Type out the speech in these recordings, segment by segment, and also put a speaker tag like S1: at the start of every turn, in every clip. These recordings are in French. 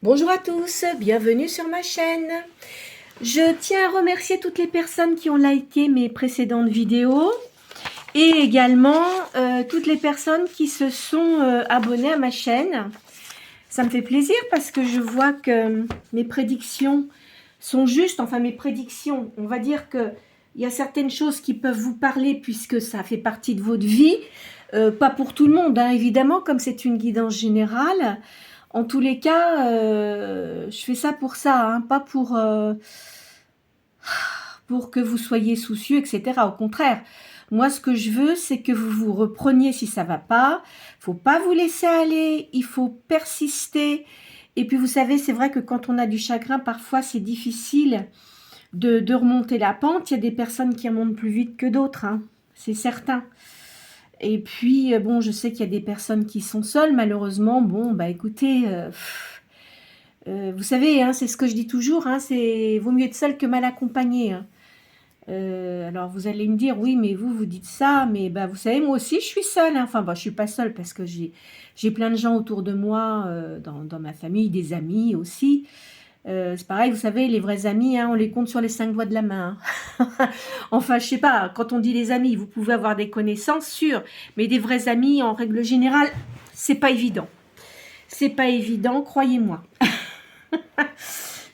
S1: Bonjour à tous, bienvenue sur ma chaîne. Je tiens à remercier toutes les personnes qui ont liké mes précédentes vidéos et également toutes les personnes qui se sont abonnées à ma chaîne. Ça me fait plaisir parce que je vois que mes prédictions sont justes. Enfin, mes prédictions, on va dire que il y a certaines choses qui peuvent vous parler puisque ça fait partie de votre vie. Pas pour tout le monde, hein, évidemment, comme c'est une guidance générale. En tous les cas, je fais ça pour ça, hein, pas pour que vous soyez soucieux, etc. Au contraire, moi, ce que je veux, c'est que vous vous repreniez si ça va pas. Faut pas vous laisser aller, il faut persister. Et puis, vous savez, c'est vrai que quand on a du chagrin, parfois, c'est difficile de remonter la pente. Il y a des personnes qui remontent plus vite que d'autres, hein, c'est certain. Et puis, bon, je sais qu'il y a des personnes qui sont seules, malheureusement. Bon, bah écoutez, vous savez, hein, c'est ce que je dis toujours, hein, c'est vaut mieux être seul que mal accompagné, hein. Alors vous allez me dire, oui, mais vous dites ça, mais bah, vous savez, moi aussi, je suis seule, hein. Enfin, bah, je suis pas seule parce que j'ai plein de gens autour de moi, dans ma famille, des amis aussi. C'est pareil, vous savez, les vrais amis, hein, on les compte sur les 5 doigts de la main, hein. Enfin, je sais pas, quand on dit les amis, vous pouvez avoir des connaissances, sûr, mais des vrais amis, en règle générale, c'est pas évident. C'est pas évident, croyez-moi.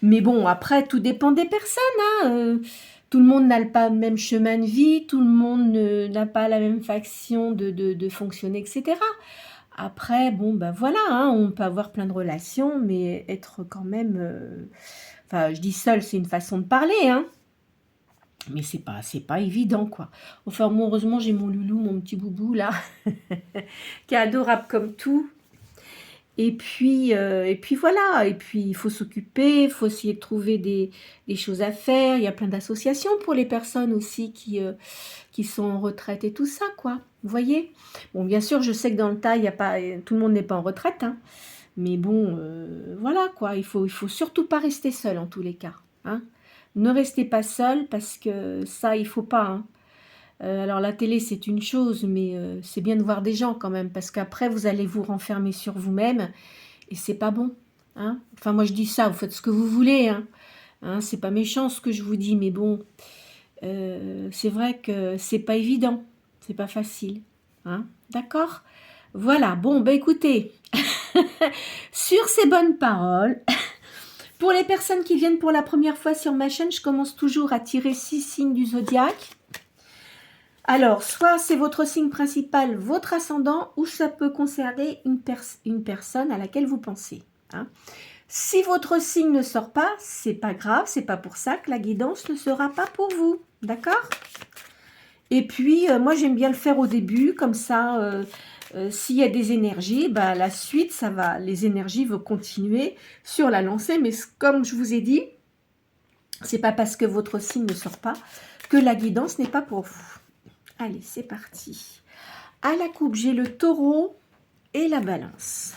S1: Mais bon, après, tout dépend des personnes, hein. Tout le monde n'a pas le même chemin de vie, tout le monde n'a pas la même façon de fonctionner, etc. Après, bon, ben voilà, hein, on peut avoir plein de relations, mais être quand même... Enfin, je dis seul, c'est une façon de parler, hein. Mais c'est pas évident, quoi. Enfin, moi, heureusement, j'ai mon loulou, mon petit boubou, là, qui est adorable comme tout. Et puis voilà, et puis il faut s'occuper, il faut essayer de trouver des choses à faire. Il y a plein d'associations pour les personnes aussi qui sont en retraite et tout ça, quoi. Vous voyez? Bon, bien sûr, je sais que dans le tas, il y a pas, tout le monde n'est pas en retraite, hein. Mais bon, voilà, quoi. Il faut surtout pas rester seul en tous les cas, hein. Ne restez pas seul parce que ça, il faut pas, hein. Alors la télé, c'est une chose, mais c'est bien de voir des gens quand même, parce qu'après, vous allez vous renfermer sur vous-même, et c'est pas bon, hein. Enfin, moi, je dis ça, vous faites ce que vous voulez, hein. Hein, c'est pas méchant ce que je vous dis, mais bon, c'est vrai que c'est pas évident, c'est pas facile, hein. D'accord? Voilà, bon, bah écoutez, sur ces bonnes paroles, pour les personnes qui viennent pour la première fois sur ma chaîne, je commence toujours à tirer 6 signes du zodiaque. Alors, soit c'est votre signe principal, votre ascendant, ou ça peut concerner une personne à laquelle vous pensez, hein. Si votre signe ne sort pas, c'est pas grave, c'est pas pour ça que la guidance ne sera pas pour vous, d'accord? Et puis, moi j'aime bien le faire au début, comme ça, s'il y a des énergies, bah, la suite, ça va, les énergies vont continuer sur la lancée, mais comme je vous ai dit, c'est pas parce que votre signe ne sort pas que la guidance n'est pas pour vous. Allez, c'est parti. À la coupe, j'ai le taureau et la balance.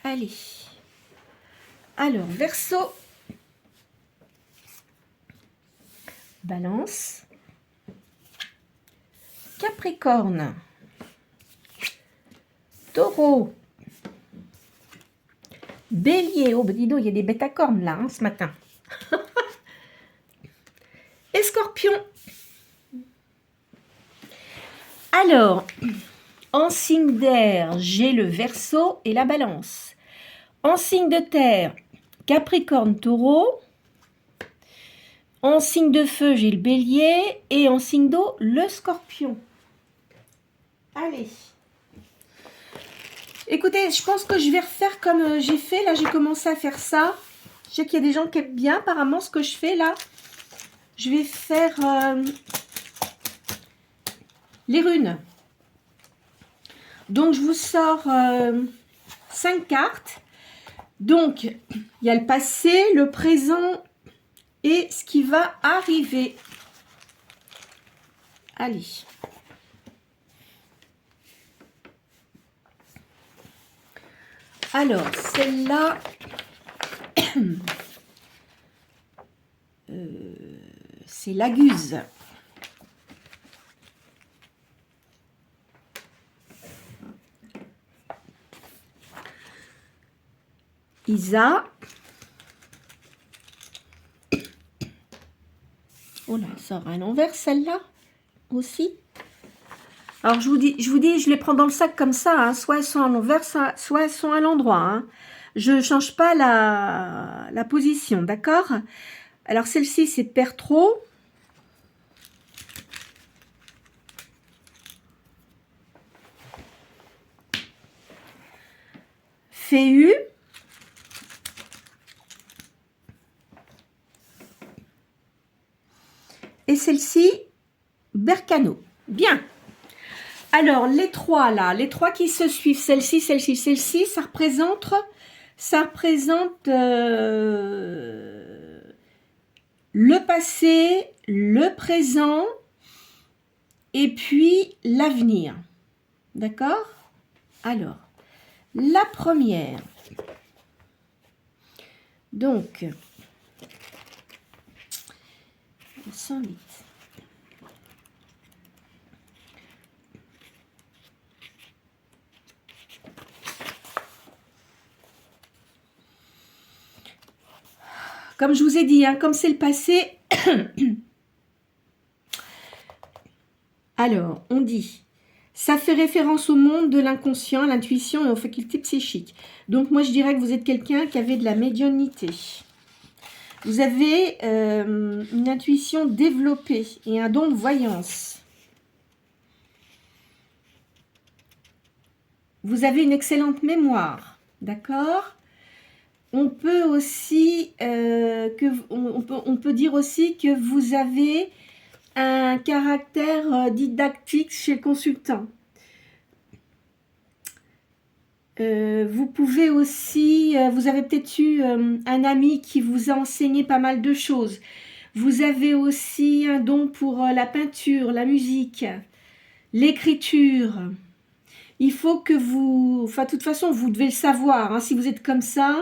S1: Allez. Alors, Verseau, balance, Capricorne, taureau, bélier. Oh, ben dis donc, il y a des bêtes à cornes là, hein, ce matin. Et scorpion. Alors, en signe d'air, j'ai le Verseau et la balance. En signe de terre, Capricorne, taureau. En signe de feu, j'ai le bélier. Et en signe d'eau, le scorpion. Allez. Écoutez, je pense que je vais refaire comme j'ai fait. Là, j'ai commencé à faire ça. Je sais qu'il y a des gens qui aiment bien apparemment ce que je fais là. Je vais faire les runes. Donc, je vous sors 5 cartes. Donc, il y a le passé, le présent et ce qui va arriver. Allez. Alors, celle-là, c'est la Guse. Isa. Oh là, ça sort à l'envers celle-là aussi. Alors je vous dis, je les prends dans le sac comme ça, hein. Soit elles sont à l'envers, soit elles sont à l'endroit, hein. Je ne change pas la position, d'accord? Alors celle-ci c'est Père Trop. Féu. Et celle-ci, Bercano. Bien. Alors, les trois là, les trois qui se suivent, celle-ci, celle-ci, celle-ci, ça représente le passé, le présent et puis l'avenir. D'accord? Alors, la première. Donc, 108. Comme je vous ai dit, hein, comme c'est le passé, alors, on dit, ça fait référence au monde de l'inconscient, à l'intuition et aux facultés psychiques. Donc, moi, je dirais que vous êtes quelqu'un qui avait de la médiumnité. Vous avez une intuition développée et un don de voyance. Vous avez une excellente mémoire, d'accord? On peut aussi on peut dire aussi que vous avez un caractère didactique chez le consultant. Vous pouvez aussi, vous avez peut-être eu un ami qui vous a enseigné pas mal de choses. Vous avez aussi un don pour la peinture, la musique, l'écriture. Il faut que vous, enfin de toute façon vous devez le savoir, hein, si vous êtes comme ça,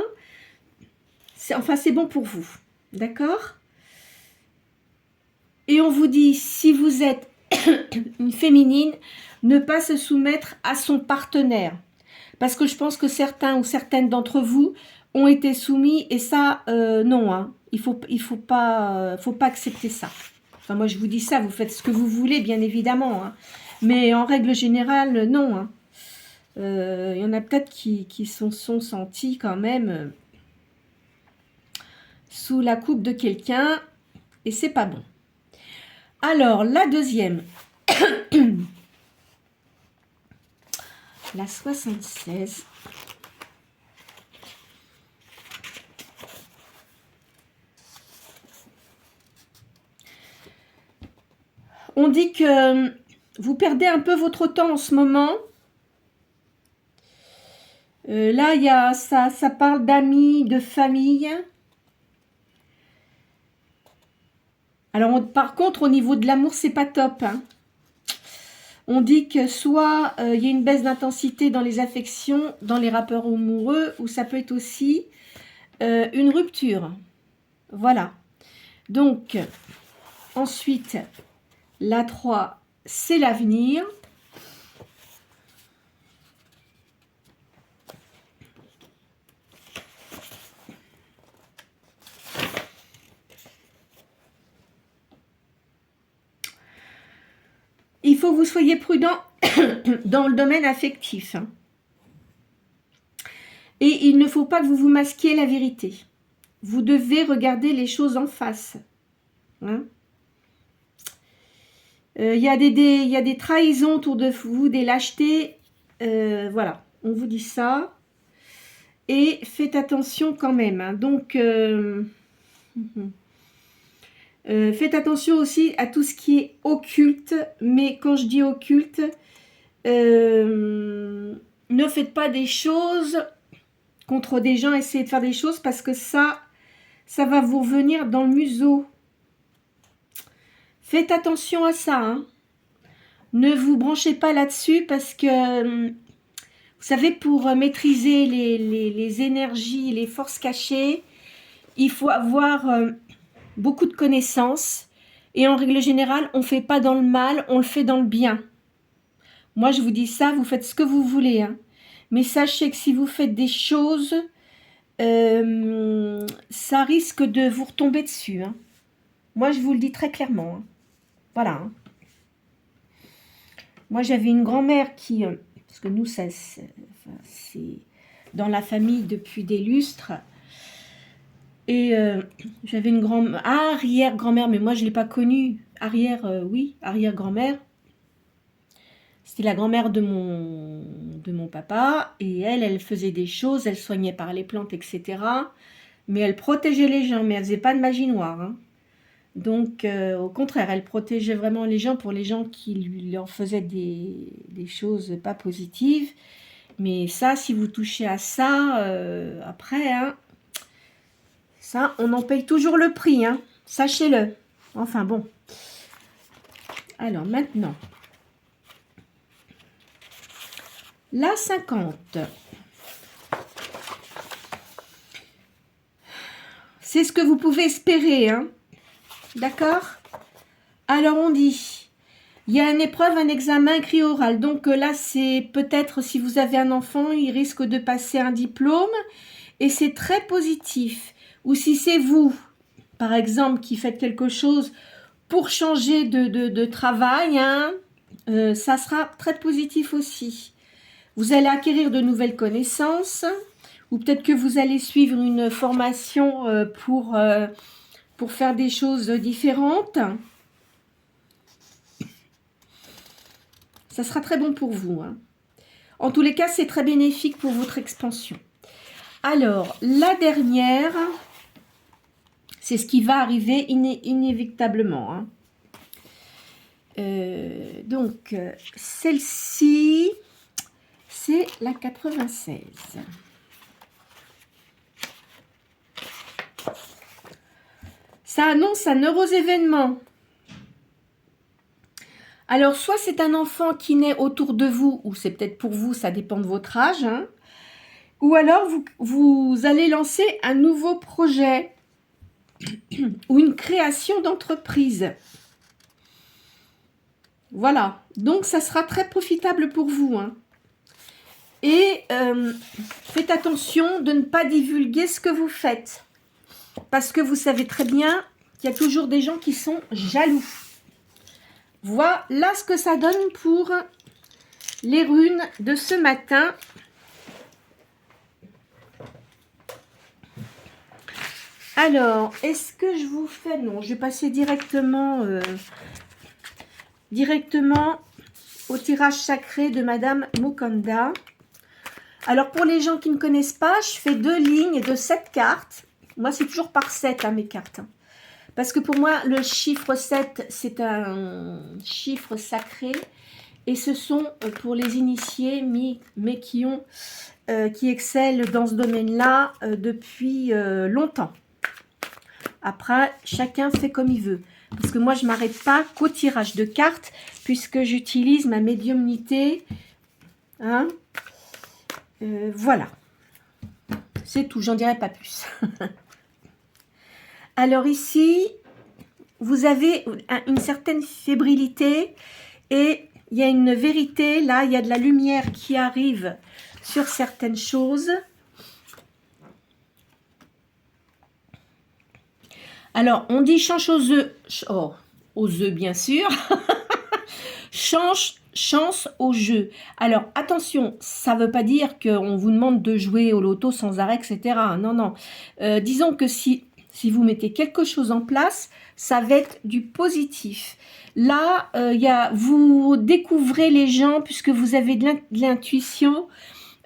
S1: c'est bon pour vous, d'accord? Et on vous dit, si vous êtes une féminine, ne pas se soumettre à son partenaire. Parce que je pense que certains ou certaines d'entre vous ont été soumis et ça, non, hein. Il faut pas accepter ça. Enfin, moi, je vous dis ça, vous faites ce que vous voulez, bien évidemment, hein. Mais en règle générale, non, hein. Y en a peut-être qui sont sentis quand même sous la coupe de quelqu'un et c'est pas bon. Alors, la deuxième, la 76. On dit que vous perdez un peu votre temps en ce moment. Là, ça parle d'amis, de famille. Alors, par contre, au niveau de l'amour, c'est pas top, hein. On dit que soit il y a une baisse d'intensité dans les affections, dans les rapports amoureux, ou ça peut être aussi une rupture. Voilà. Donc, ensuite, la 3, c'est l'avenir. Il faut que vous soyez prudent dans le domaine affectif. Et il ne faut pas que vous vous masquiez la vérité. Vous devez regarder les choses en face. Hein? Il y a des trahisons autour de vous, des lâchetés. Voilà, on vous dit ça. Et faites attention quand même. Hein. Donc, faites attention aussi à tout ce qui est occulte. Mais quand je dis occulte, ne faites pas des choses contre des gens. Essayez de faire des choses parce que ça va vous revenir dans le museau. Faites attention à ça. Hein. Ne vous branchez pas là-dessus parce que, vous savez, pour maîtriser les énergies, les forces cachées, il faut avoir beaucoup de connaissances. Et en règle générale, on ne fait pas dans le mal, on le fait dans le bien. Moi, je vous dis ça, vous faites ce que vous voulez. Hein. Mais sachez que si vous faites des choses ça risque de vous retomber dessus. Hein. Moi, je vous le dis très clairement. Hein. Voilà. Hein. Moi, j'avais une grand-mère qui... parce que nous, c'est dans la famille depuis des lustres. Et j'avais une arrière-grand-mère, mais moi, je ne l'ai pas connue. Oui, arrière-grand-mère. C'était la grand-mère de mon papa. Et elle faisait des choses. Elle soignait par les plantes, etc. Mais elle protégeait les gens, mais elle ne faisait pas de magie noire. Hein. Donc, au contraire, elle protégeait vraiment les gens pour les gens qui lui en faisaient des choses pas positives. Mais ça, si vous touchez à ça, après, hein, ça, on en paye toujours le prix, hein, sachez-le. Enfin bon. Alors maintenant, la 50. C'est ce que vous pouvez espérer, hein. D'accord? Alors on dit, il y a une épreuve, un examen écrit oral. Donc là, c'est peut-être si vous avez un enfant, il risque de passer un diplôme. Et c'est très positif. Ou si c'est vous, par exemple, qui faites quelque chose pour changer de travail, hein, ça sera très positif aussi. Vous allez acquérir de nouvelles connaissances, ou peut-être que vous allez suivre une formation pour faire des choses différentes. Ça sera très bon pour vous. Hein. En tous les cas, c'est très bénéfique pour votre expansion. Alors, la dernière, c'est ce qui va arriver inévitablement. Hein. Donc, celle-ci, c'est la 96. Ça annonce un heureux événement. Alors, soit c'est un enfant qui naît autour de vous, ou c'est peut-être pour vous, ça dépend de votre âge, hein. Ou alors, vous allez lancer un nouveau projet ou une création d'entreprise. Voilà. Donc, ça sera très profitable pour vous. Hein. Et faites attention de ne pas divulguer ce que vous faites. Parce que vous savez très bien qu'il y a toujours des gens qui sont jaloux. Voilà ce que ça donne pour les runes de ce matin. Alors, est-ce que je vous fais... Non, je vais passer directement au tirage sacré de Madame Mukanda. Alors, pour les gens qui ne connaissent pas, je fais 2 lignes de 7 cartes. Moi, c'est toujours par 7, hein, mes cartes. Parce que pour moi, le chiffre 7, c'est un chiffre sacré. Et ce sont pour les initiés, mais qui excellent dans ce domaine-là depuis longtemps. Après, chacun fait comme il veut. Parce que moi, je ne m'arrête pas qu'au tirage de cartes, puisque j'utilise ma médiumnité. Hein, voilà. C'est tout, j'en dirai pas plus. Alors ici, vous avez une certaine fébrilité et il y a une vérité. Là, il y a de la lumière qui arrive sur certaines choses. Alors, on dit chance aux œufs. Oh, aux œufs, bien sûr. Chance au jeu. Alors, attention, ça ne veut pas dire qu'on vous demande de jouer au loto sans arrêt, etc. Non, non. Disons que si vous mettez quelque chose en place, ça va être du positif. Là, vous découvrez les gens, puisque vous avez de l'intuition.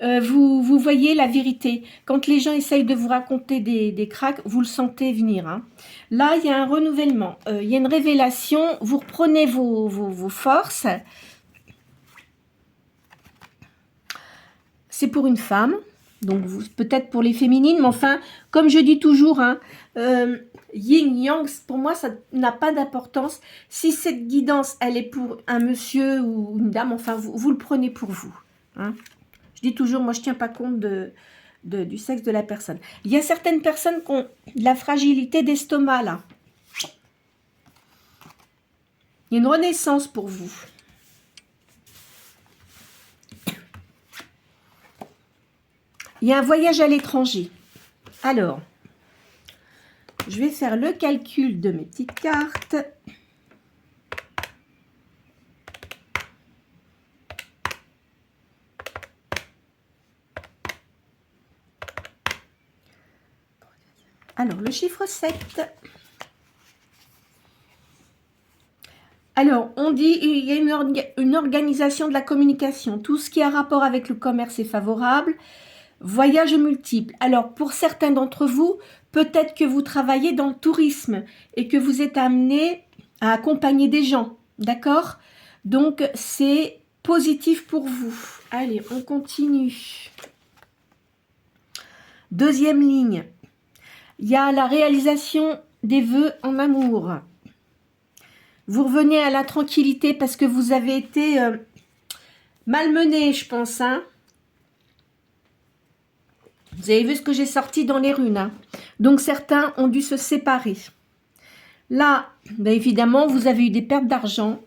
S1: Vous voyez la vérité. Quand les gens essayent de vous raconter des cracks, vous le sentez venir. Hein. Là, il y a un renouvellement. Il y a une révélation. Vous reprenez vos forces. C'est pour une femme. Donc, peut-être pour les féminines. Mais enfin, comme je dis toujours, hein, yin, yang, pour moi, ça n'a pas d'importance. Si cette guidance, elle est pour un monsieur ou une dame, enfin, vous le prenez pour vous. Hein. Je dis toujours, moi, je ne tiens pas compte du sexe de la personne. Il y a certaines personnes qui ont de la fragilité d'estomac, là. Il y a une renaissance pour vous. Il y a un voyage à l'étranger. Alors, je vais faire le calcul de mes petites cartes. Alors, le chiffre 7. Alors, on dit il y a une organisation de la communication. Tout ce qui a rapport avec le commerce est favorable. Voyages multiples. Alors, pour certains d'entre vous, peut-être que vous travaillez dans le tourisme et que vous êtes amené à accompagner des gens. D'accord? Donc, c'est positif pour vous. Allez, on continue. Deuxième ligne. Il y a la réalisation des vœux en amour. Vous revenez à la tranquillité parce que vous avez été malmené, je pense. Hein. Vous avez vu ce que j'ai sorti dans les runes. Hein. Donc, certains ont dû se séparer. Là, ben évidemment, vous avez eu des pertes d'argent.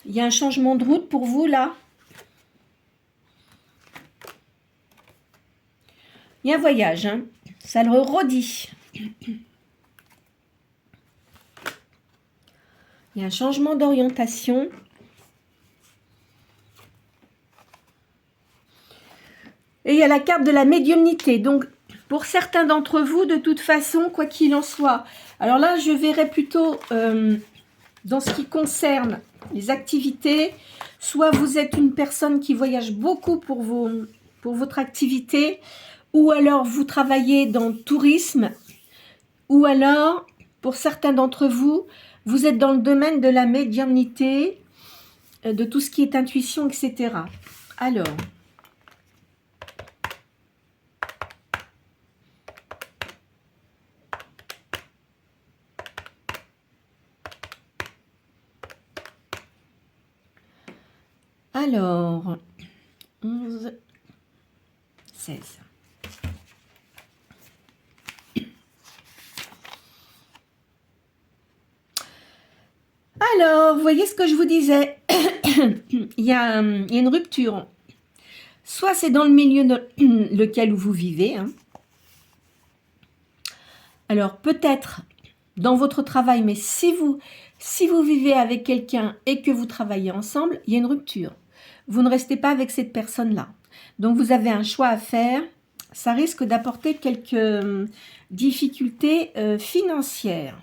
S1: Il y a un changement de route pour vous, là. Il y a un voyage. Hein. Ça le redit. Il y a un changement d'orientation. Et il y a la carte de la médiumnité. Donc, pour certains d'entre vous, de toute façon, quoi qu'il en soit. Alors là, je verrai plutôt dans ce qui concerne les activités. Soit vous êtes une personne qui voyage beaucoup pour votre activité. Ou alors, vous travaillez dans le tourisme. Ou alors, pour certains d'entre vous, vous êtes dans le domaine de la médiumnité, de tout ce qui est intuition, etc. Alors, alors, 11, 16. Alors, vous voyez ce que je vous disais. il y a une rupture. Soit c'est dans le milieu dans lequel vous vivez. Hein. Alors, peut-être dans votre travail, mais si vous vivez avec quelqu'un et que vous travaillez ensemble, il y a une rupture. Vous ne restez pas avec cette personne-là. Donc, vous avez un choix à faire. Ça risque d'apporter quelques difficultés financières.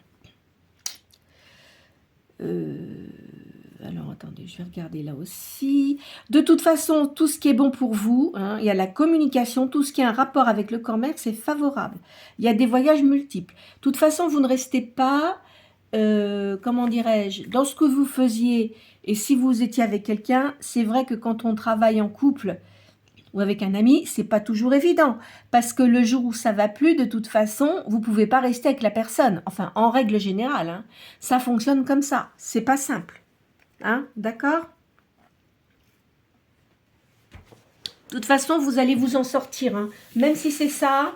S1: Alors, attendez, je vais regarder là aussi. De toute façon, tout ce qui est bon pour vous, hein, il y a la communication, tout ce qui a un rapport avec le commerce, c'est favorable. Il y a des voyages multiples. De toute façon, vous ne restez pas, comment dirais-je, dans ce que vous faisiez. Et si vous étiez avec quelqu'un, c'est vrai que quand on travaille en couple ou avec un ami, c'est pas toujours évident. Parce que le jour où ça va plus, de toute façon, vous pouvez pas rester avec la personne. Enfin, en règle générale, hein, ça fonctionne comme ça. C'est pas simple. Hein, d'accord? De toute façon, vous allez vous en sortir. Hein. Même si c'est ça,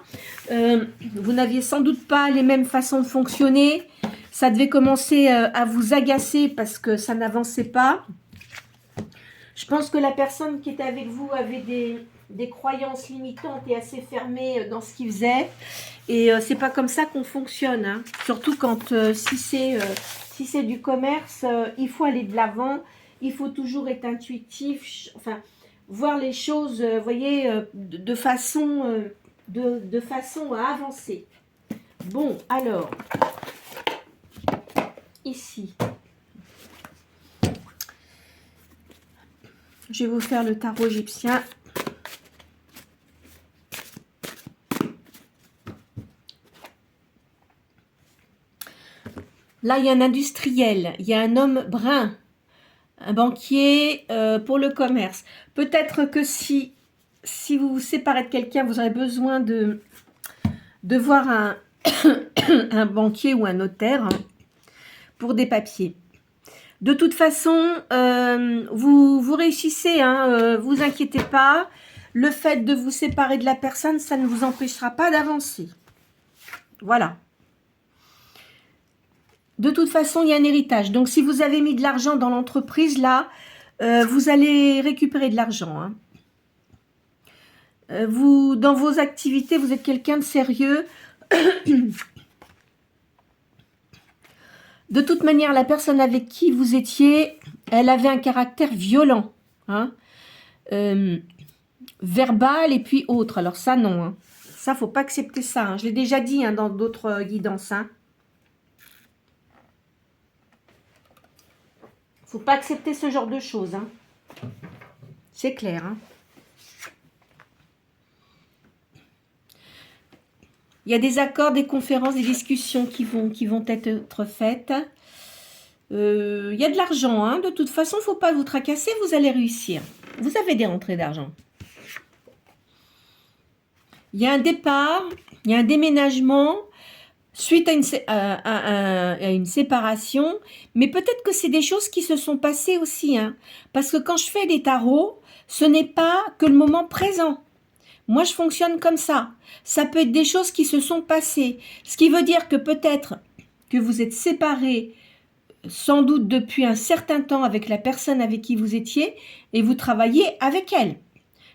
S1: vous n'aviez sans doute pas les mêmes façons de fonctionner. Ça devait commencer à vous agacer parce que ça n'avançait pas. Je pense que la personne qui était avec vous avait des croyances limitantes et assez fermées dans ce qu'il faisait. Et c'est pas comme ça qu'on fonctionne. Hein. Surtout quand si c'est du commerce, il faut aller de l'avant. Il faut toujours être intuitif. Enfin, voir les choses, vous voyez, de façon à avancer. Bon, alors, ici. Je vais vous faire le tarot égyptien. Là, il y a un industriel, il y a un homme brun, un banquier pour le commerce. Peut-être que si vous vous séparez de quelqu'un, vous aurez besoin de voir un banquier ou un notaire hein, pour des papiers. De toute façon, vous réussissez, hein, vous inquiétez pas. Le fait de vous séparer de la personne, ça ne vous empêchera pas d'avancer. Voilà. De toute façon, il y a un héritage. Donc, si vous avez mis de l'argent dans l'entreprise, là, vous allez récupérer de l'argent. Hein. Vous, dans vos activités, vous êtes quelqu'un de sérieux. De toute manière, la personne avec qui vous étiez, elle avait un caractère violent, hein, verbal et puis autre. Alors ça, non. Hein. Ça, faut pas accepter ça. Hein. Je l'ai déjà dit hein, dans d'autres guidances. Hein. Faut pas accepter ce genre de choses. Hein. C'est clair. Hein. Il y a des accords, des conférences, des discussions qui vont être faites. Il y a de l'argent. Hein. De toute façon, il ne faut pas vous tracasser, vous allez réussir. Vous avez des rentrées d'argent. Il y a un départ, il y a un déménagement suite à une séparation. Mais peut-être que c'est des choses qui se sont passées aussi. Hein. Parce que quand je fais des tarots, ce n'est pas que le moment présent. Moi, je fonctionne comme ça. Ça peut être des choses qui se sont passées. Ce qui veut dire que peut-être que vous êtes séparés, sans doute depuis un certain temps avec la personne avec qui vous étiez, et vous travaillez avec elle.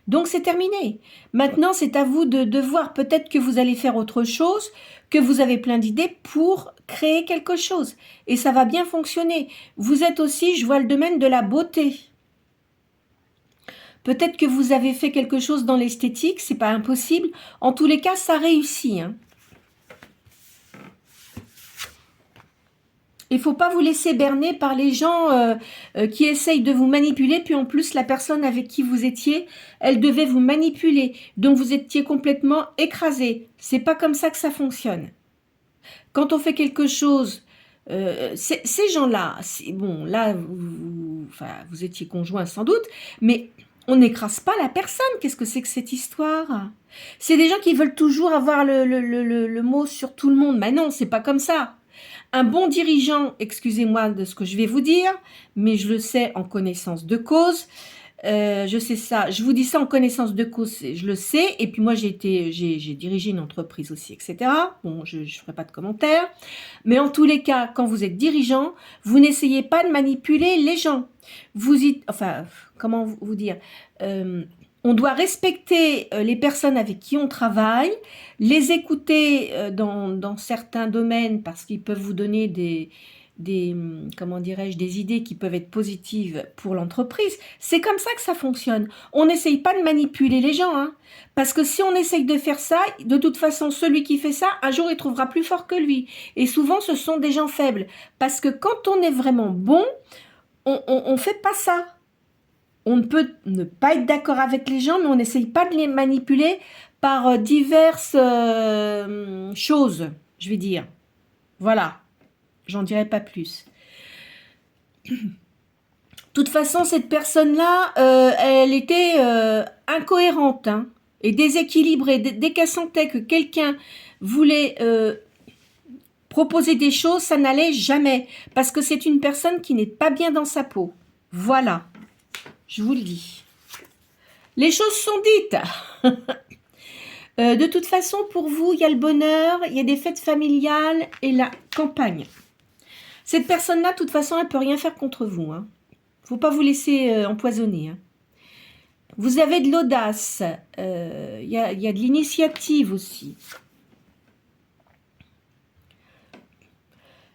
S1: Donc, c'est terminé. Maintenant, c'est à vous de voir. Peut-être que vous allez faire autre chose, que vous avez plein d'idées pour créer quelque chose. Et ça va bien fonctionner. Vous êtes aussi, je vois le domaine de la beauté. Peut-être que vous avez fait quelque chose dans l'esthétique, c'est pas impossible. En tous les cas, ça réussit. Hein. Il ne faut pas vous laisser berner par les gens qui essayent de vous manipuler. Puis en plus, la personne avec qui vous étiez, elle devait vous manipuler. Donc vous étiez complètement écrasé. C'est pas comme ça que ça fonctionne. Quand on fait quelque chose, ces gens-là, bon, là, vous étiez conjoint sans doute, mais on n'écrase pas la personne. Qu'est-ce que c'est que cette histoire? C'est des gens qui veulent toujours avoir le mot sur tout le monde. Mais non, c'est pas comme ça. Un bon dirigeant, excusez-moi de ce que je vais vous dire, mais je le sais en connaissance de cause. Je sais ça, je vous dis ça en connaissance de cause, je le sais. Et puis moi, j'ai dirigé une entreprise aussi, etc. Bon, je ne ferai pas de commentaires. Mais en tous les cas, quand vous êtes dirigeant, vous n'essayez pas de manipuler les gens. Comment vous dire on doit respecter les personnes avec qui on travaille, les écouter dans certains domaines parce qu'ils peuvent vous donner comment dirais-je, des idées qui peuvent être positives pour l'entreprise. C'est comme ça que ça fonctionne. On n'essaye pas de manipuler les gens, hein, parce que si on essaye de faire ça, de toute façon, celui qui fait ça, un jour, il trouvera plus fort que lui. Et souvent, ce sont des gens faibles, parce que quand on est vraiment bon, on fait pas ça. On peut ne pas être d'accord avec les gens, mais on n'essaye pas de les manipuler par diverses choses, je vais dire. Voilà, j'en dirai pas plus. De toute façon, cette personne-là, elle était incohérente hein, et déséquilibrée. Dès qu'elle sentait que quelqu'un voulait proposer des choses, ça n'allait jamais. Parce que c'est une personne qui n'est pas bien dans sa peau. Voilà. Je vous le dis. Les choses sont dites. De toute façon, pour vous, il y a le bonheur, il y a des fêtes familiales et la campagne. Cette personne-là, de toute façon, elle ne peut rien faire contre vous. Il ne faut pas vous laisser empoisonner. Hein. Vous avez de l'audace. Il y a de l'initiative aussi.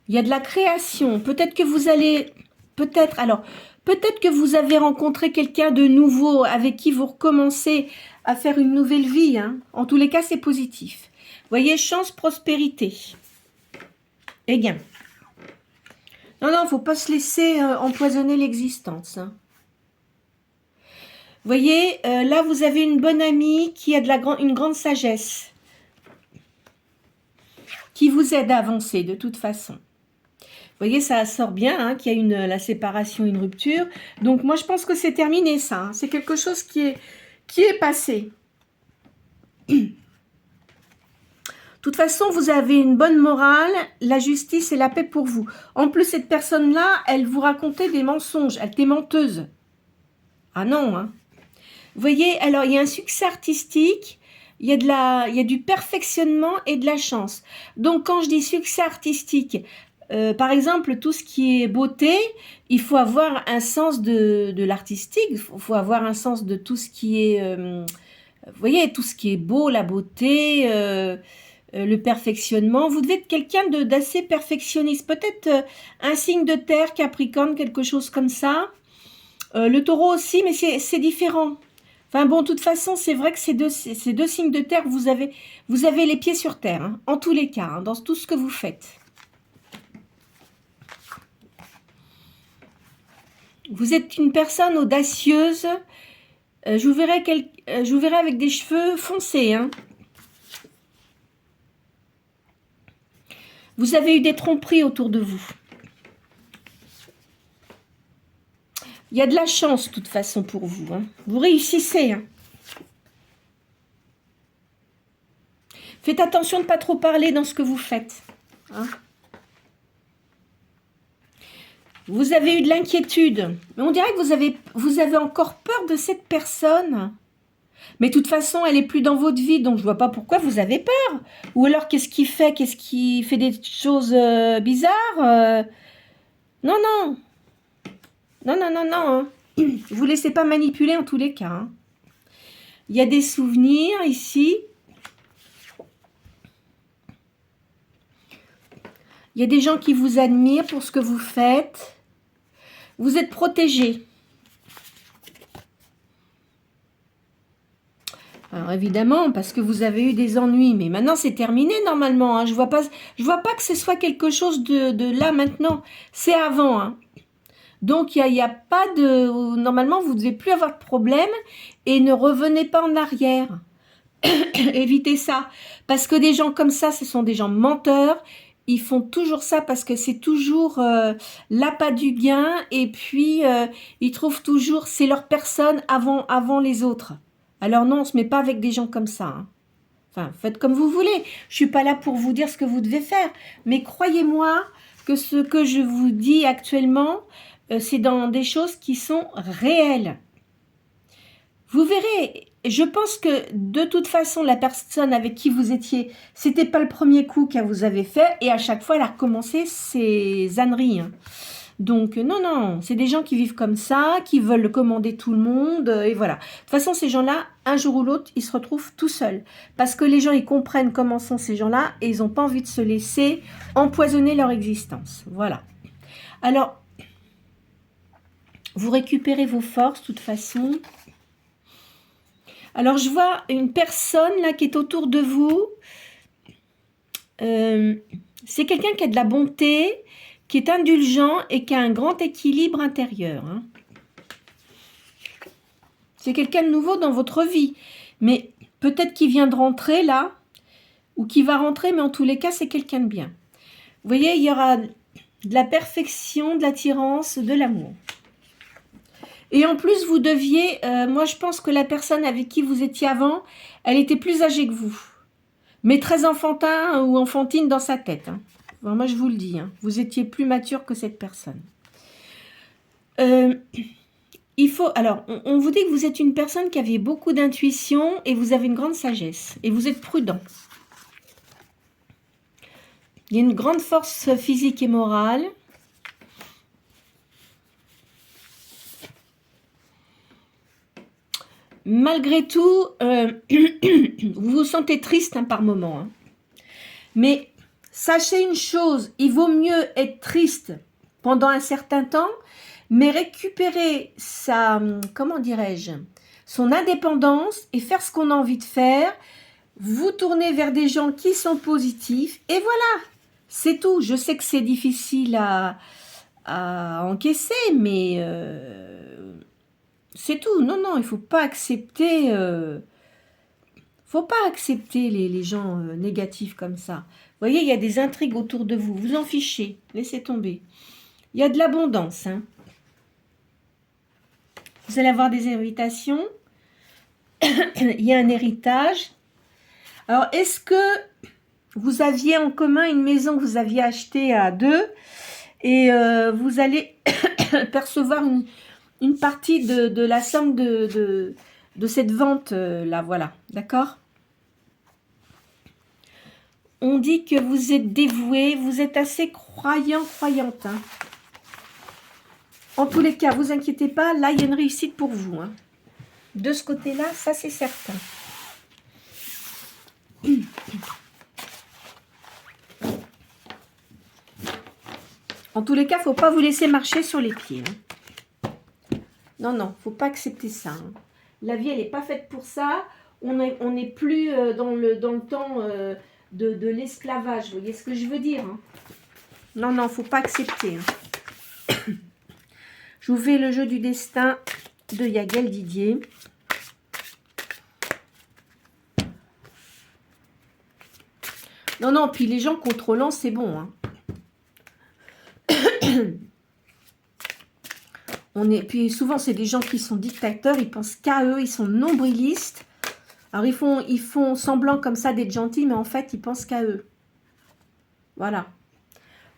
S1: Il y a de la création. Peut-être que vous allez... Peut-être que vous avez rencontré quelqu'un de nouveau avec qui vous recommencez à faire une nouvelle vie. Hein. En tous les cas, c'est positif. Vous voyez, chance, prospérité. Et gain. Non, il ne faut pas se laisser empoisonner l'existence. Hein. Vous voyez, là, vous avez une bonne amie qui a une grande sagesse. Qui vous aide à avancer de toute façon. Vous voyez, ça sort bien, hein, qu'il y a la séparation, une rupture. Donc, moi, je pense que c'est terminé, ça. Hein. C'est quelque chose qui est passé. De toute façon, vous avez une bonne morale, la justice et la paix pour vous. En plus, cette personne-là, elle vous racontait des mensonges. Elle était menteuse. Ah non, hein. Vous voyez, alors, il y a un succès artistique, il y a du perfectionnement et de la chance. Donc, quand je dis succès artistique... par exemple, tout ce qui est beauté, il faut avoir un sens de l'artistique, il faut avoir un sens de tout ce qui est Vous voyez, tout ce qui est beau, la beauté, le perfectionnement. Vous devez être quelqu'un d'assez perfectionniste. Peut-être un signe de terre, Capricorne, quelque chose comme ça. Le taureau aussi, mais c'est différent. Enfin bon, de toute façon, c'est vrai que ces deux signes de terre, vous avez les pieds sur terre, hein, en tous les cas, hein, dans tout ce que vous faites. Vous êtes une personne audacieuse. Je vous verrai avec des cheveux foncés. Hein. Vous avez eu des tromperies autour de vous. Il y a de la chance, de toute façon, pour vous. Hein. Vous réussissez. Hein. Faites attention de ne pas trop parler dans ce que vous faites. Hein. Vous avez eu de l'inquiétude. Mais on dirait que vous avez encore peur de cette personne. Mais de toute façon, elle n'est plus dans votre vie, donc je ne vois pas pourquoi vous avez peur. Ou alors, qu'est-ce qu'il fait? Qu'est-ce qui fait des choses bizarres? Non, non. Non, non, non, non. Hein. Vous ne laissez pas manipuler en tous les cas. Hein. Il y a des souvenirs ici. Il y a des gens qui vous admirent pour ce que vous faites. Vous êtes protégé. Alors évidemment, parce que vous avez eu des ennuis. Mais maintenant, c'est terminé normalement. Hein. Je vois pas que ce soit quelque chose de là maintenant. C'est avant. Hein. Donc, il n'y a pas de... Normalement, vous ne devez plus avoir de problème. Et ne revenez pas en arrière. Évitez ça. Parce que des gens comme ça, ce sont des gens menteurs. Ils font toujours ça parce que c'est toujours l'appât du gain. Et puis, ils trouvent toujours... C'est leur personne avant les autres. Alors non, on ne se met pas avec des gens comme ça. Hein. Enfin, faites comme vous voulez. Je ne suis pas là pour vous dire ce que vous devez faire. Mais croyez-moi que ce que je vous dis actuellement, c'est dans des choses qui sont réelles. Vous verrez, je pense que de toute façon, la personne avec qui vous étiez, c'était pas le premier coup qu'elle vous avait fait. Et à chaque fois, elle a recommencé ses âneries. Hein. Donc, non, non, c'est des gens qui vivent comme ça, qui veulent commander tout le monde, et voilà. De toute façon, ces gens-là, un jour ou l'autre, ils se retrouvent tout seuls. Parce que les gens, ils comprennent comment sont ces gens-là, et ils n'ont pas envie de se laisser empoisonner leur existence. Voilà. Alors, vous récupérez vos forces, de toute façon. Alors, je vois une personne, là, qui est autour de vous. C'est quelqu'un qui a de la bonté, qui est indulgent et qui a un grand équilibre intérieur. Hein. C'est quelqu'un de nouveau dans votre vie. Mais peut-être qu'il vient de rentrer là, ou qui va rentrer, mais en tous les cas, c'est quelqu'un de bien. Vous voyez, il y aura de la perfection, de l'attirance, de l'amour. Et en plus, vous deviez... moi, je pense que la personne avec qui vous étiez avant, elle était plus âgée que vous. Mais très enfantin ou enfantine dans sa tête. Hein. Bon, moi, je vous le dis, hein, vous étiez plus mature que cette personne. Il faut, alors, on vous dit que vous êtes une personne qui avait beaucoup d'intuition et vous avez une grande sagesse. Et vous êtes prudent. Il y a une grande force physique et morale. Malgré tout, vous vous sentez triste hein, par moment. Hein. Mais... Sachez une chose, il vaut mieux être triste pendant un certain temps, mais récupérer sa, comment dirais-je, son indépendance et faire ce qu'on a envie de faire, vous tourner vers des gens qui sont positifs, et voilà, c'est tout. Je sais que c'est difficile à encaisser, mais c'est tout. Non, non, il ne faut pas accepter... faut pas accepter les gens négatifs comme ça. Vous voyez, il y a des intrigues autour de vous. Vous en fichez. Laissez tomber. Il y a de l'abondance. Hein. Vous allez avoir des invitations. Il y a un héritage. Alors, est-ce que vous aviez en commun une maison que vous aviez achetée à deux et vous allez percevoir une partie de la somme de cette vente-là, voilà. D'accord ? On dit que vous êtes dévoué, vous êtes assez croyant, croyante. Hein. En tous les cas, vous inquiétez pas, là, il y a une réussite pour vous. Hein. De ce côté-là, ça c'est certain. En tous les cas, il ne faut pas vous laisser marcher sur les pieds. Non, non, il ne faut pas accepter ça. La vie, elle n'est pas faite pour ça. On n'est plus dans le temps de l'esclavage. Vous voyez ce que je veux dire? Non, non, il ne faut pas accepter. Je vous fais le jeu du destin de Yagel Didier. Non, non, puis les gens contrôlants, c'est bon. Puis souvent, c'est des gens qui sont dictateurs, ils pensent qu'à eux, ils sont nombrilistes. Alors, ils font semblant comme ça d'être gentils, mais en fait, ils pensent qu'à eux. Voilà.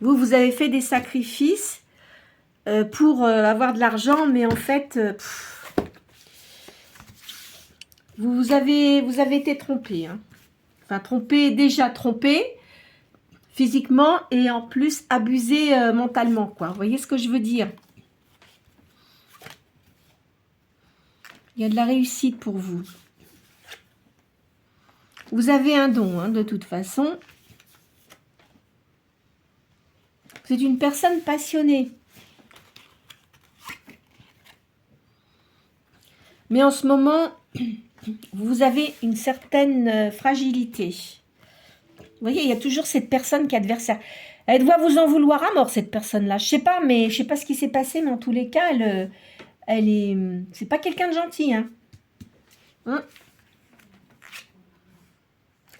S1: Vous avez fait des sacrifices pour avoir de l'argent, mais en fait, vous avez été trompé. Enfin, déjà trompé physiquement et en plus abusé mentalement, quoi. Vous voyez ce que je veux dire? Il y a de la réussite pour vous. Vous avez un don, de toute façon. Vous êtes une personne passionnée. Mais en ce moment, vous avez une certaine fragilité. Vous voyez, il y a toujours cette personne qui est adversaire. Elle doit vous en vouloir à mort, cette personne-là. Je sais pas, mais je sais pas ce qui s'est passé, mais en tous les cas, elle est... C'est pas quelqu'un de gentil,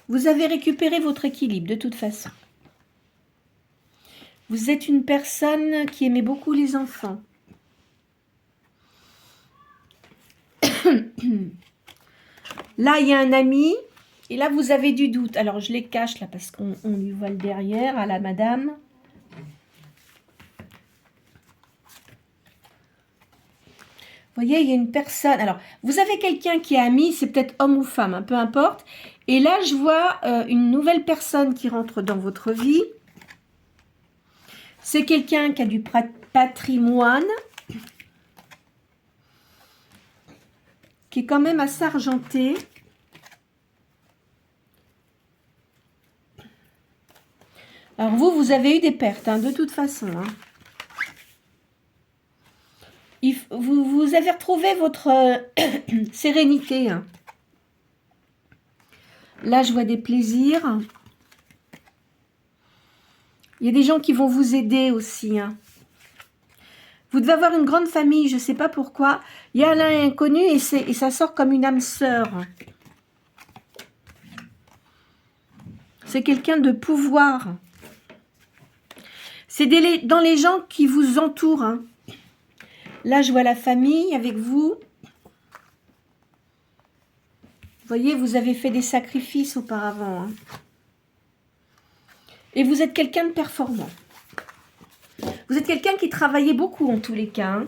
S1: Vous avez récupéré votre équilibre, de toute façon. Vous êtes une personne qui aimait beaucoup les enfants. Là, il y a un ami, et là, vous avez du doute. Alors, je les cache, là, parce qu'on lui voit le derrière, à la madame. Vous voyez, il y a une personne... Alors, vous avez quelqu'un qui est ami, c'est peut-être homme ou femme, peu importe. Et là, je vois une nouvelle personne qui rentre dans votre vie. C'est quelqu'un qui a du patrimoine, qui est quand même assez argenté. Alors, vous avez eu des pertes, de toute façon. Vous avez retrouvé votre sérénité. Là, je vois des plaisirs. Il y a des gens qui vont vous aider aussi. Vous devez avoir une grande famille, je ne sais pas pourquoi. Il y a un inconnu et ça sort comme une âme sœur. C'est quelqu'un de pouvoir. C'est dans les gens qui vous entourent. Là, je vois la famille avec vous. Vous voyez, vous avez fait des sacrifices auparavant. Et vous êtes quelqu'un de performant. Vous êtes quelqu'un qui travaillait beaucoup en tous les cas.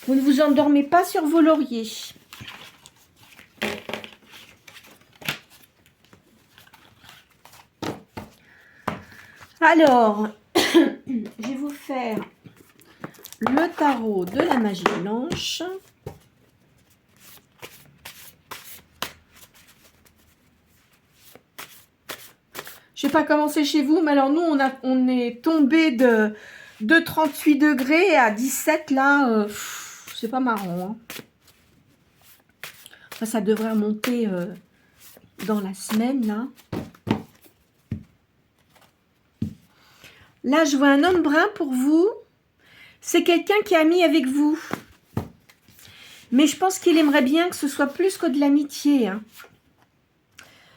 S1: Vous ne vous endormez pas sur vos lauriers. Alors, je vais vous faire le tarot de la magie blanche. Je ne sais pas comment c'est chez vous, mais alors nous, on est tombé de 38 degrés à 17, là, c'est pas marrant. Enfin, ça devrait remonter dans la semaine, là. Là, je vois un homme brun pour vous. C'est quelqu'un qui est ami avec vous. Mais je pense qu'il aimerait bien que ce soit plus que de l'amitié.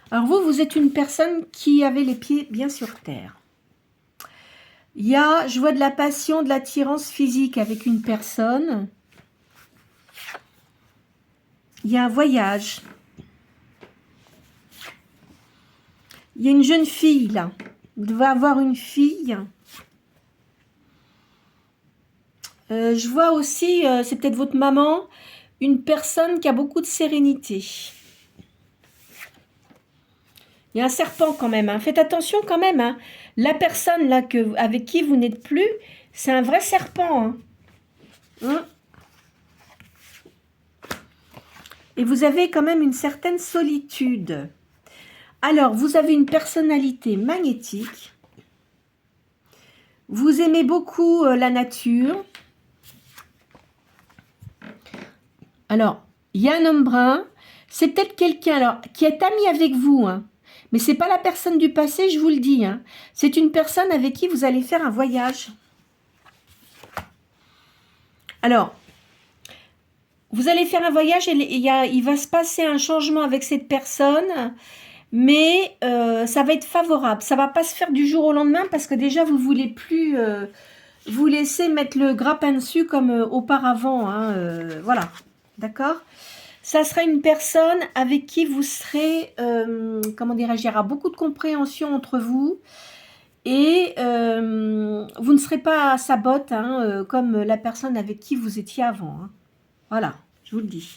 S1: Alors vous êtes une personne qui avait les pieds bien sur terre. Je vois de la passion, de l'attirance physique avec une personne. Il y a un voyage. Il y a une jeune fille là. Vous devez avoir une fille. Je vois aussi, c'est peut-être votre maman, une personne qui a beaucoup de sérénité. Il y a un serpent quand même. Faites attention quand même. La personne là avec qui vous n'êtes plus, c'est un vrai serpent. Et vous avez quand même une certaine solitude. Alors, vous avez une personnalité magnétique. Vous aimez beaucoup la nature. Alors, il y a un homme brun. C'est peut-être quelqu'un alors qui est ami avec vous, hein. Mais c'est pas la personne du passé, je vous le dis, hein. C'est une personne avec qui vous allez faire un voyage. Alors, vous allez faire un voyage et il va se passer un changement avec cette personne, mais ça va être favorable. Ça va pas se faire du jour au lendemain parce que déjà, vous voulez plus vous laisser mettre le grappin dessus comme auparavant, hein, voilà, d'accord? Ça sera une personne avec qui vous serez, comment dirais-je, il y aura beaucoup de compréhension entre vous et vous ne serez pas à sa botte, hein, comme la personne avec qui vous étiez avant, hein. Voilà, je vous le dis.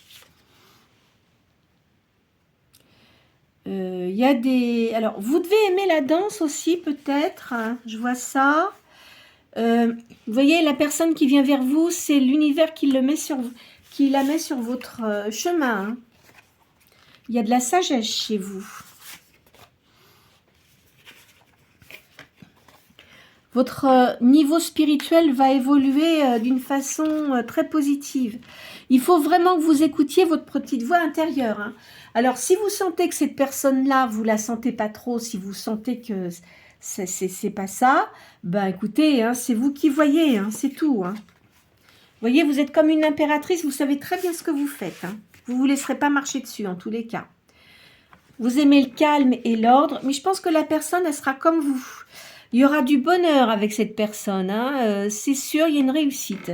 S1: Il y a des... Alors, vous devez aimer la danse aussi, peut-être, hein, je vois ça. Vous voyez, la personne qui vient vers vous, c'est l'univers qui la met sur votre chemin, hein. Il y a de la sagesse chez vous. Votre niveau spirituel va évoluer d'une façon très positive. Il faut vraiment que vous écoutiez votre petite voix intérieure, hein. Alors, si vous sentez que cette personne-là, vous la sentez pas trop, si vous sentez que c'est pas ça, ben écoutez, hein, c'est vous qui voyez, hein, c'est tout, hein. Vous voyez, vous êtes comme une impératrice, vous savez très bien ce que vous faites, hein. Vous ne vous laisserez pas marcher dessus, en tous les cas. Vous aimez le calme et l'ordre, mais je pense que la personne, elle sera comme vous. Il y aura du bonheur avec cette personne, hein. C'est sûr, il y a une réussite.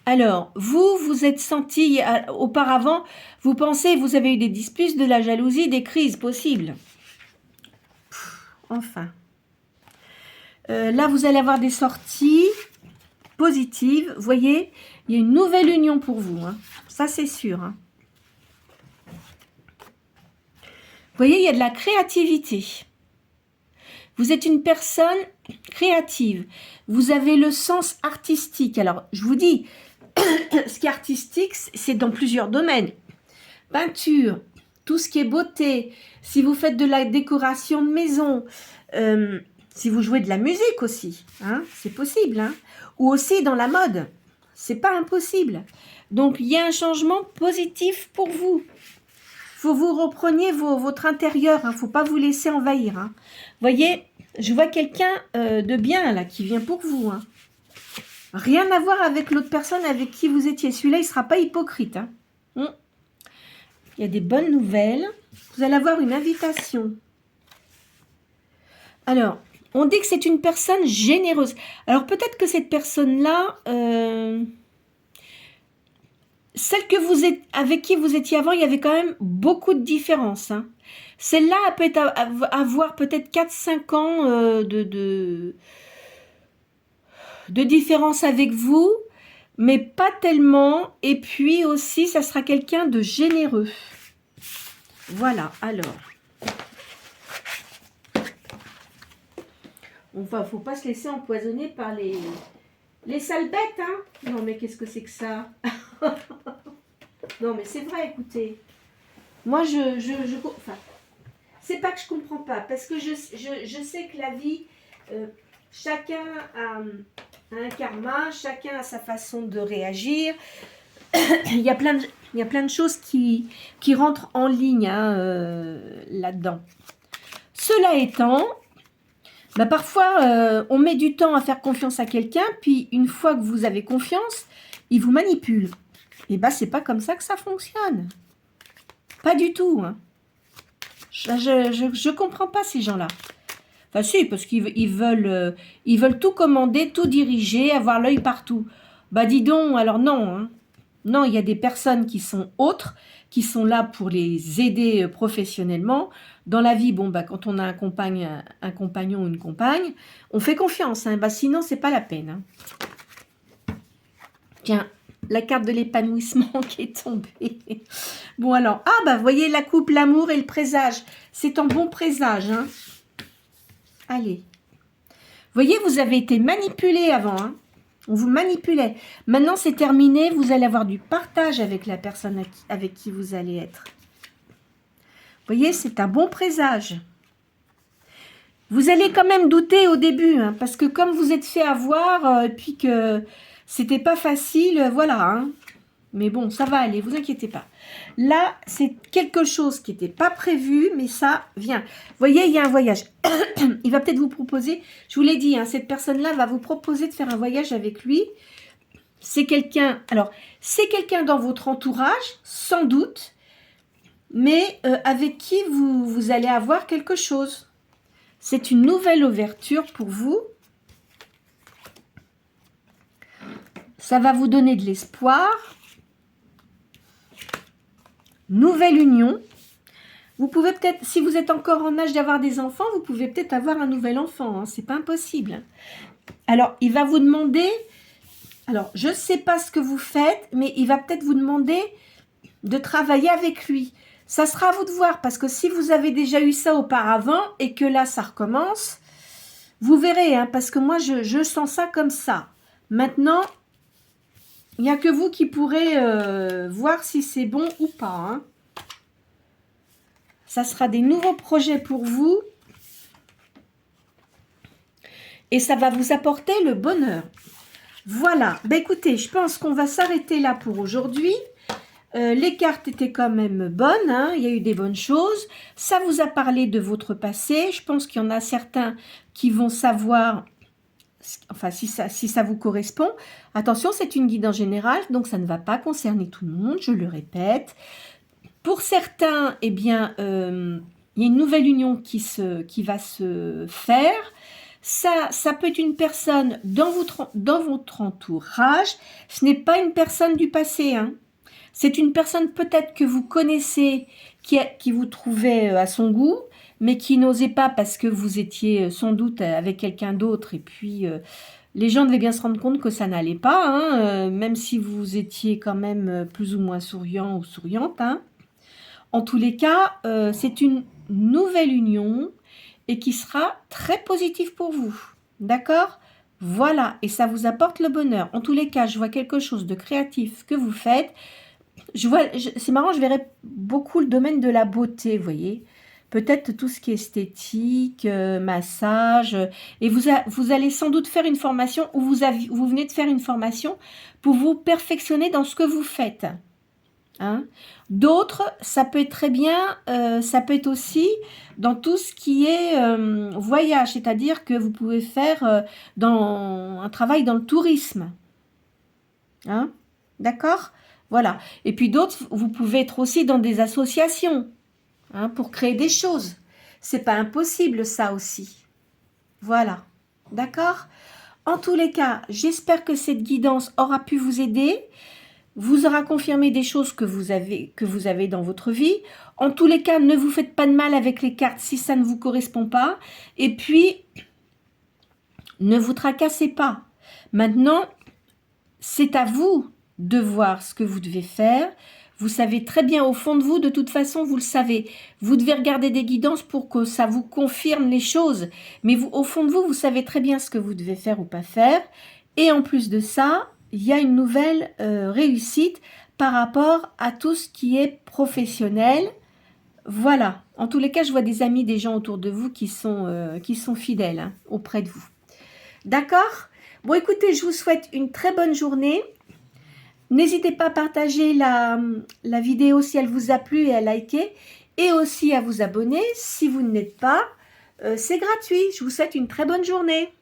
S1: Alors, vous êtes senti auparavant, vous pensez, vous avez eu des disputes, de la jalousie, des crises possibles. Enfin. Là, vous allez avoir des sorties positives. Vous voyez, il y a une nouvelle union pour vous, hein. Ça, c'est sûr, hein. Vous voyez, il y a de la créativité. Vous êtes une personne créative. Vous avez le sens artistique. Alors, je vous dis, ce qui est artistique, c'est dans plusieurs domaines. Peinture, tout ce qui est beauté. Si vous faites de la décoration de maison, si vous jouez de la musique aussi, hein, c'est possible, hein. Ou aussi dans la mode, c'est pas impossible. Donc, il y a un changement positif pour vous. Faut vous repreniez votre intérieur, hein, faut pas vous laisser envahir, hein. Voyez, je vois quelqu'un de bien là qui vient pour vous, hein. Rien à voir avec l'autre personne avec qui vous étiez. Celui-là, il sera pas hypocrite, hein. Il y a des bonnes nouvelles. Vous allez avoir une invitation. Alors, on dit que c'est une personne généreuse. Alors, peut-être que cette personne-là, celle que vous êtes, avec qui vous étiez avant, il y avait quand même beaucoup de différences, hein. Celle-là, elle peut avoir peut-être 4-5 ans de différence avec vous, mais pas tellement. Et puis aussi, ça sera quelqu'un de généreux. Voilà, alors. Faut pas se laisser empoisonner par les sales bêtes, hein. Non, mais qu'est-ce que c'est que ça? Non, mais c'est vrai, écoutez. Moi, enfin, c'est pas que je comprends pas, parce que je sais que la vie, chacun a un karma, chacun a sa façon de réagir. il y a plein de choses qui rentrent en ligne, hein, là-dedans. Cela étant, bah parfois, on met du temps à faire confiance à quelqu'un, puis une fois que vous avez confiance, il vous manipule. Et bah, c'est pas comme ça que ça fonctionne. Pas du tout, hein. Je comprends pas ces gens-là. Enfin, si, parce qu'ils veulent tout commander, tout diriger, avoir l'œil partout. Bah, dis donc, alors non, hein. Non, il y a des personnes qui sont autres, qui sont là pour les aider professionnellement. Dans la vie, bon, bah, quand on a un compagnon ou une compagne, on fait confiance, hein. Bah, sinon, c'est pas la peine, hein. Tiens, la carte de l'épanouissement qui est tombée. Bon, alors, bah, vous voyez, la coupe, l'amour et le présage. C'est un bon présage, hein. Allez. Vous voyez, vous avez été manipulé avant, hein. On vous manipulait. Maintenant, c'est terminé. Vous allez avoir du partage avec la personne avec qui vous allez être. Vous voyez, c'est un bon présage. Vous allez quand même douter au début, hein, parce que comme vous êtes fait avoir, et puis que c'était pas facile, voilà. Hein. Mais bon, ça va aller, vous inquiétez pas. Là, c'est quelque chose qui n'était pas prévu, mais ça vient. Vous voyez, il y a un voyage. Il va peut-être vous proposer, je vous l'ai dit, hein, cette personne-là va vous proposer de faire un voyage avec lui. C'est quelqu'un, alors, c'est quelqu'un dans votre entourage, sans doute, mais avec qui vous allez avoir quelque chose. C'est une nouvelle ouverture pour vous. Ça va vous donner de l'espoir. Nouvelle union. Vous pouvez peut-être, si vous êtes encore en âge d'avoir des enfants, vous pouvez peut-être avoir un nouvel enfant. Hein, c'est pas impossible. Alors, il va vous demander... Alors, je ne sais pas ce que vous faites, mais il va peut-être vous demander de travailler avec lui. Ça sera à vous de voir, parce que si vous avez déjà eu ça auparavant et que là, ça recommence, vous verrez, hein, parce que moi, je sens ça comme ça. Maintenant, il n'y a que vous qui pourrez voir si c'est bon ou pas. Hein. Ça sera des nouveaux projets pour vous. Et ça va vous apporter le bonheur. Voilà. Ben écoutez, je pense qu'on va s'arrêter là pour aujourd'hui. Les cartes étaient quand même bonnes, hein, il y a eu des bonnes choses. Ça vous a parlé de votre passé. Je pense qu'il y en a certains qui vont savoir, enfin si ça vous correspond. Attention, c'est une guidance générale, donc ça ne va pas concerner tout le monde, je le répète. Pour certains, eh bien, il y a une nouvelle union qui va se faire. Ça peut être une personne dans votre entourage. Ce n'est pas une personne du passé, hein. C'est une personne peut-être que vous connaissez, qui vous trouvait à son goût, mais qui n'osait pas parce que vous étiez sans doute avec quelqu'un d'autre. Et puis, les gens devaient bien se rendre compte que ça n'allait pas, hein, même si vous étiez quand même plus ou moins souriant ou souriante. Hein. En tous les cas, c'est une nouvelle union et qui sera très positive pour vous. D'accord ? Voilà, et ça vous apporte le bonheur. En tous les cas, je vois quelque chose de créatif que vous faites. C'est marrant, je verrais beaucoup le domaine de la beauté, vous voyez. Peut-être tout ce qui est esthétique, massage. Et vous allez sans doute faire une formation, ou vous venez de faire une formation pour vous perfectionner dans ce que vous faites. Hein. D'autres, ça peut être très bien, ça peut être aussi dans tout ce qui est voyage, c'est-à-dire que vous pouvez faire un travail dans le tourisme. Hein. D'accord ? Voilà. Et puis d'autres, vous pouvez être aussi dans des associations, hein, pour créer des choses. C'est pas impossible, ça aussi. Voilà. D'accord ? En tous les cas, j'espère que cette guidance aura pu vous aider, vous aura confirmé des choses que vous avez dans votre vie. En tous les cas, ne vous faites pas de mal avec les cartes si ça ne vous correspond pas. Et puis, ne vous tracassez pas. Maintenant, c'est à vous de voir ce que vous devez faire. Vous savez très bien au fond de vous, de toute façon, vous le savez. Vous devez regarder des guidances pour que ça vous confirme les choses. Mais vous, au fond de vous, vous savez très bien ce que vous devez faire ou pas faire. Et en plus de ça, il y a une nouvelle réussite par rapport à tout ce qui est professionnel. Voilà. En tous les cas, je vois des amis, des gens autour de vous qui sont fidèles, hein, auprès de vous. D'accord ? Bon, écoutez, je vous souhaite une très bonne journée. N'hésitez pas à partager la vidéo si elle vous a plu et à liker. Et aussi à vous abonner si vous ne l'êtes pas. C'est gratuit. Je vous souhaite une très bonne journée.